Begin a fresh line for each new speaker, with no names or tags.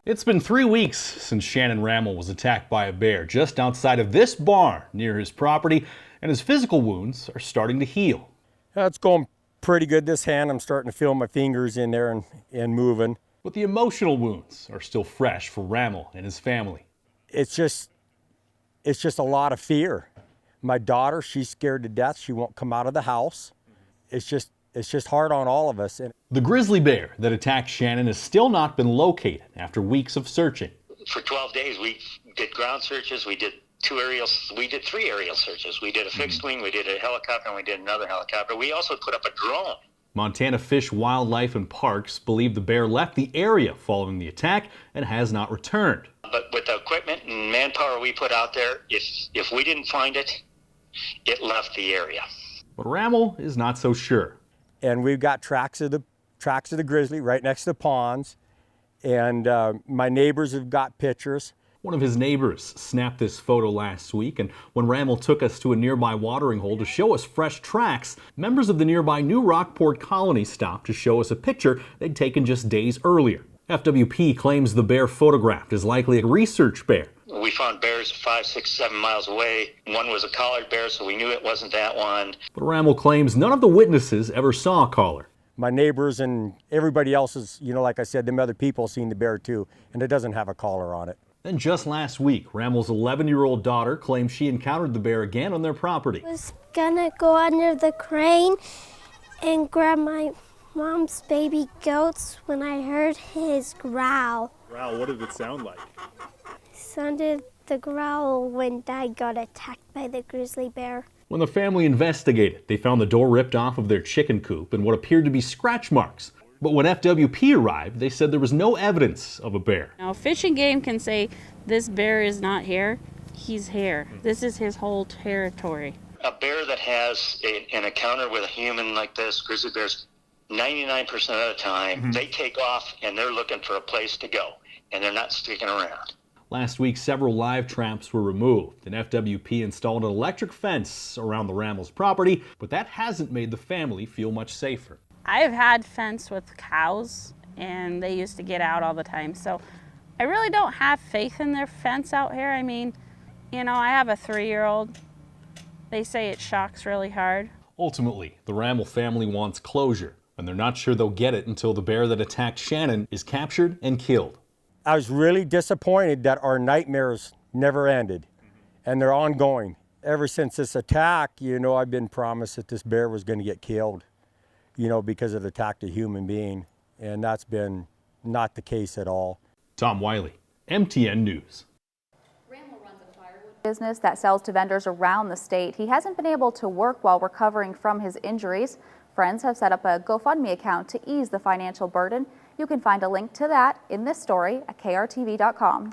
It's been 3 weeks since Shannon Rammel was attacked by a bear just outside of this barn near his property, and his physical wounds are starting to heal.
It's going pretty good. This hand, I'm starting to feel my fingers in there and moving.
But the emotional wounds are still fresh for Rammel and his family.
It's just a lot of fear. My daughter, she's scared to death. She won't come out of the house. It's just hard on all of us.
The grizzly bear that attacked Shannon has still not been located after weeks of searching.
For 12 days, we did ground searches. We did 3 aerial searches. We did a fixed wing, we did a helicopter, and we did another helicopter. We also put up a drone.
Montana Fish, Wildlife, and Parks believe the bear left the area following the attack and has not returned.
But with the equipment and manpower we put out there, if we didn't find it, it left the area.
But Rammel is not so sure.
And we've got tracks of the grizzly right next to the ponds, and my neighbors have got pictures.
One of his neighbors snapped this photo last week, and when Rammel took us to a nearby watering hole to show us fresh tracks, members of the nearby New Rockport colony stopped to show us a picture they'd taken just days earlier. FWP claims the bear photographed is likely a research bear.
We found bears 5, 6, 7 miles away. One was a collared bear, so we knew it wasn't that one.
But Rammel claims none of the witnesses ever saw a collar.
My neighbors and everybody else is, like I said, them other people seen the bear too, and it doesn't have a collar on it.
Then just last week, Rammel's 11-year-old daughter claims she encountered the bear again on their property.
I was gonna go under the crane and grab my mom's baby goats when I heard his growl.
Growl, what did it sound like?
Sounded the growl when Dad got attacked by the grizzly bear.
When the family investigated, they found the door ripped off of their chicken coop and what appeared to be scratch marks. But when FWP arrived, they said there was no evidence of a bear.
Now, Fish and Game can say this bear is not here. He's here. This is his whole territory.
A bear that has an encounter with a human like this, grizzly bears, 99% of the time, they take off and they're looking for a place to go, and they're not sticking around.
Last week, several live traps were removed, and FWP installed an electric fence around the Rammel's property, but that hasn't made the family feel much safer.
I've had fence with cows, and they used to get out all the time, so I really don't have faith in their fence out here. I mean, I have a 3-year-old. They say it shocks really hard.
Ultimately, the Rammel family wants closure, and they're not sure they'll get it until the bear that attacked Shannon is captured and killed.
I was really disappointed that our nightmares never ended, and they're ongoing. Ever since this attack, I've been promised that this bear was going to get killed, because it attacked a human being, and that's been not the case at all.
Tom Wiley, MTN News.
Rammel runs a firewood business that sells to vendors around the state. He hasn't been able to work while recovering from his injuries. Friends have set up a GoFundMe account to ease the financial burden. You can find a link to that in this story at krtv.com.